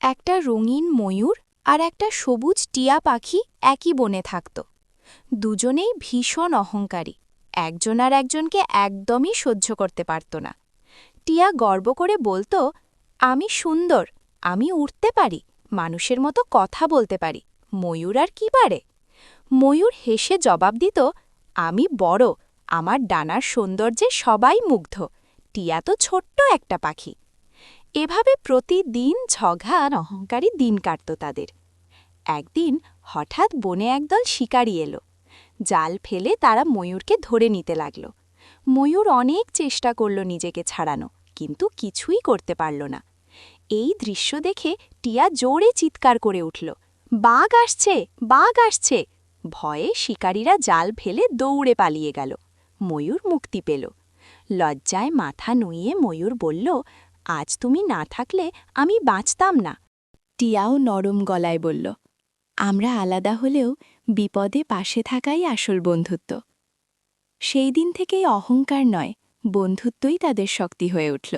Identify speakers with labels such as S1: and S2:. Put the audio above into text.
S1: একটা রঙিন ময়ূর আর একটা সবুজ টিয়া পাখি একই বনে থাকত। দুজনেই ভীষণ অহংকারী, একজন আর একজনকে একদমই সহ্য করতে পারত না। টিয়া গর্ব করে বলতো, আমি সুন্দর, আমি উড়তে পারি, মানুষের মতো কথা বলতে পারি, ময়ূর আর কি পারে? ময়ূর হেসে জবাব দিত, আমি বড়, আমার ডানার সৌন্দর্যে সবাই মুগ্ধ, টিয়া তো ছোট্ট একটা পাখি। এভাবে প্রতিদিন ঝগড়া আর অহংকারী দিন কাটত তাদের। একদিন হঠাৎ বনে একদল শিকারী এলো। জাল ফেলে তারা ময়ূরকে ধরে নিতে লাগল। ময়ূর অনেক চেষ্টা করল নিজেকে ছাড়ানো, কিন্তু কিছুই করতে পারল না। এই দৃশ্য দেখে টিয়া জোরে চিৎকার করে উঠল, বাঘ আসছে, বাঘ আসছে! ভয়ে শিকারীরা জাল ফেলে দৌড়ে পালিয়ে গেল। ময়ূর মুক্তি পেল। লজ্জায় মাথা নুইয়ে ময়ূর বলল, আজ তুমি না থাকলে আমি বাঁচতাম না। টিয়াও নরম গলায় বলল, আমরা আলাদা হলেও বিপদে পাশে থাকাই আসল বন্ধুত্ব। সেই দিন থেকেই অহংকার নয়, বন্ধুত্বই তাদের শক্তি হয়ে উঠল।